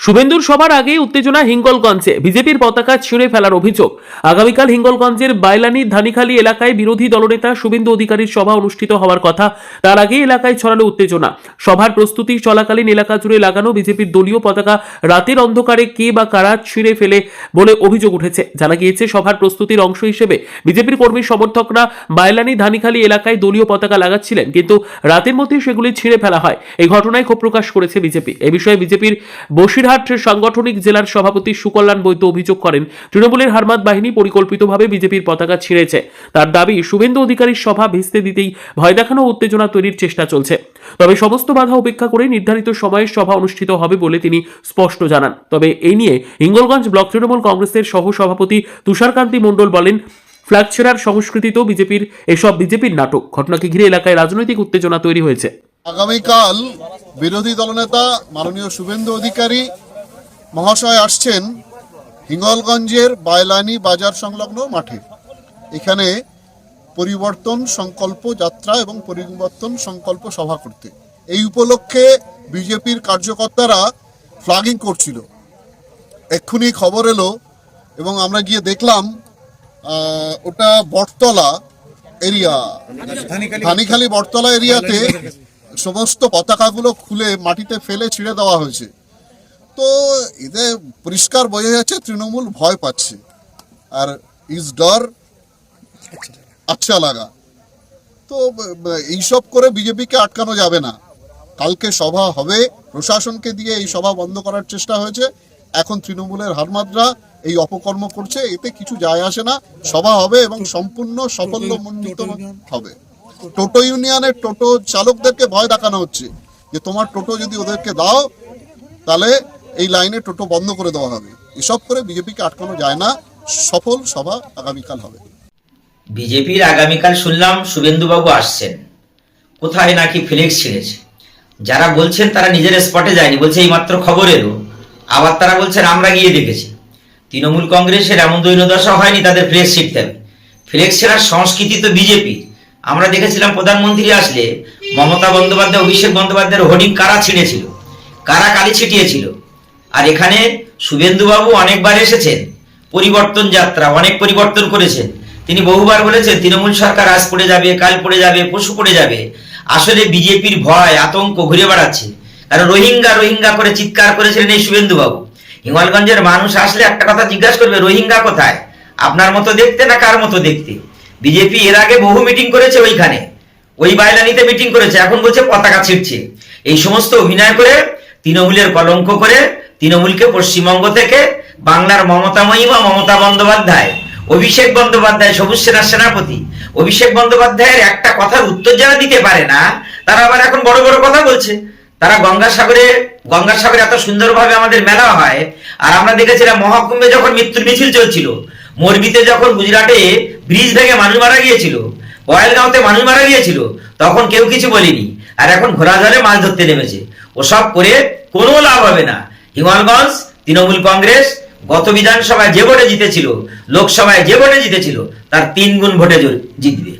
শুভেন্দুর সভার আগে উত্তেজনা হিঙ্গলগঞ্জে বিজেপির পতাকা ছিঁড়ে ফেলার অভিযোগ। আগামীকাল হিঙ্গলগঞ্জের বাইলানি ধানিখালী এলাকায় বিরোধী দলনেতা শুভেন্দু অধিকারীর সভা অনুষ্ঠিত হওয়ার কথা, তার আগে এলাকায় ছড়ালো উত্তেজনা। সভার প্রস্তুতি চলাকালীন এলাকা জুড়ে লাগানো বিজেপির দলীয় পতাকা রাতের অন্ধকারে কে বা কারা ছিঁড়ে ফেলে বলে অভিযোগ উঠেছে। জানা গিয়েছে, সভার প্রস্তুতির অংশ হিসেবে বিজেপির কর্মী সমর্থকরা বাইলানি ধানিখালী এলাকায় দলীয় পতাকা লাগাচ্ছিলেন, কিন্তু রাতের মধ্যে সেগুলি ছিঁড়ে ফেলা হয়। এই ঘটনায় ক্ষোভ প্রকাশ করেছে বিজেপি। এই বিষয়ে বিজেপির বসিরহাট সাংগঠনিক জেলার সভাপতি সুকল্যাণ বৈদ্য অভিযোগ করেন, তৃণমূলের হারমাত বাহিনী পরিকল্পিতভাবে বিজেপির পতাকা ছিঁড়েছে। তার দাবি, শুভেন্দু অধিকারীর সভা ভেস্তে দিতেই ভয় দেখানো উত্তেজনা তৈরির চেষ্টা চলছে। তবে সমস্ত বাধা উপেক্ষা করে নির্ধারিত সময়ে সভা অনুষ্ঠিত হবে বলে তিনি স্পষ্ট জানান। তবে এই নিয়ে হিঙ্গলগঞ্জ ব্লক তৃণমূল কংগ্রেসের সহ সভাপতি তুষারকান্তি মণ্ডল বলেন, ফ্ল্যাগ ছেড়ার সংস্কৃতি তো বিজেপির নাটক। ঘটনাকে ঘিরে এলাকায় রাজনৈতিক উত্তেজনা তৈরি হয়েছে। আগামীকাল বিরোধী দলনেতা মাননীয় শুভেন্দু অধিকারী মহাশয় আসছেন হিঙ্গলগঞ্জের বাইলানি বাজার সংলগ্ন মাঠে। এখানে পরিবর্তন সংকল্প যাত্রা এবং পরিবর্তন সংকল্প সভা করতে, এই উপলক্ষে বিজেপির কার্যকর্তারা ফ্ল্যাগিং করছিল। এক্ষুনি খবর এলো এবং আমরা গিয়ে দেখলাম ওটা বটতলা এরিয়া, ধানিখালী বটতলা এরিয়াতে সমস্ত পতাকাগুলো খুলে মাটিতে ফেলে ছিঁড়ে দেওয়া হয়েছে। তো এতে পরিষ্কার বোঝা যাচ্ছে তৃণমূল ভয় পাচ্ছে, আর ইস ডর আচ্ছা লাগা। তো এইসব করে বিজেপিকে আটকানো যাবে না। কালকে সভা হবে, প্রশাসনকে দিয়ে এই সভা বন্ধ করার চেষ্টা হয়েছে। এখন তৃণমূলের হারমাদরা এই অপকর্ম করছে, এতে কিছু যায় আসে না। সভা হবে এবং সম্পূর্ণ সাফল্যমণ্ডিত হবে। টোটো ইউনিয়নের টোটো চালকদেরকে ভয় দেখানো হচ্ছে যে তোমার টোটো যদি ওদেরকে দাও তাহলে এই লাইনে টোটো বন্ধ করে দেওয়া হবে। এসব করে বিজেপিকে আটকানো যায় না। সফল সভা আগামীকাল হবে। বিজেপির আগামীকাল শুনলাম শুভেন্দুবাবু আসছেন, কোথায় নাকি ফ্লেক্স ছিঁড়েছে। যারা বলছেন তারা নিজের স্পটে যায়নি, বলছে এইমাত্র খবর এলো। আবার তারা বলছেন আমরা গিয়ে দেখেছি। তৃণমূল কংগ্রেসের এমন দৈন্যদশা হয়নি তাদের ফ্লেক্স ছিঁড়তে হবে। ফ্লেক্স ছেঁড়ার সংস্কৃতি তো বিজেপি। আমরা দেখেছিলাম প্রধানমন্ত্রী আসলে মমতা বন্দ্যোপাধ্যায়, অভিষেক বন্দ্যোপাধ্যায়ের হোর্ডিং কারা ছিঁড়েছিল, কারা কালি ছিটিয়েছিল। আর এখানে শুভেন্দুবাবু অনেকবার এসেছেন, পরিবর্তন যাত্রা অনেক পরিবর্তন করেছেন। তিনি বহুবার বলেছেন তৃণমূল সরকার আজ পড়ে যাবে, কাল পড়ে যাবে, পশু পড়ে যাবে। আসলে বিজেপির ভয় আতঙ্ক ঘুরে বেড়াচ্ছে। কারণ রোহিঙ্গা রোহিঙ্গা করে চিৎকার করেছিলেন এই শুভেন্দুবাবু। হিঙ্গলগঞ্জের মানুষ আসলে একটা কথা জিজ্ঞাসা করবে, রোহিঙ্গা কোথায়? আপনার মতো দেখতে না কার মতো দেখতে? বিজেপি এর আগে বহু মিটিং করেছে, ওইখানে ওই বাইলানিতে মিটিং করেছে, এখন বলছে পতাকা ছিঁড়ছে। এই সমস্ত অভিনয় করে তৃণমূলের কলঙ্ক করে তৃণমূলকে পশ্চিমবঙ্গ থেকে বাংলার মমতাময়ী বা মমতা বন্দ্যোপাধ্যায়, অভিষেক বন্দ্যোপাধ্যায়, সবুজ সেনার সেনাপতি অভিষেক বন্দ্যোপাধ্যায়ের একটা কথার উত্তর যারা দিতে পারে না, তারা আবার এখন বড় বড় কথা বলছে। তারা গঙ্গাসাগরে এত সুন্দরভাবে আমাদের মেলা হয়, আর আমরা দেখেছিলাম মহাকুম্ভে যখন মৃত্যুর মিছিল চলছিল, মোরবিতে যখন গুজরাটে ব্রিজ ভেঙে মানুষ মারা গিয়েছিল, পয়েলগাঁওতে মানুষ মারা গিয়েছিল, তখন কেউ কিছু বলেনি। আর এখন ঘোড়া জলে মাছ ধরতে নেমেছে। ওসব করে কোনো লাভ হবে না। হিঙ্গলগঞ্জ তৃণমূল কংগ্রেস গত বিধানসভায় যে ভোটে জিতেছিল, লোকসভায় যে ভোটে জিতেছিল, তার 3 গুণ ভোটে জিতবে।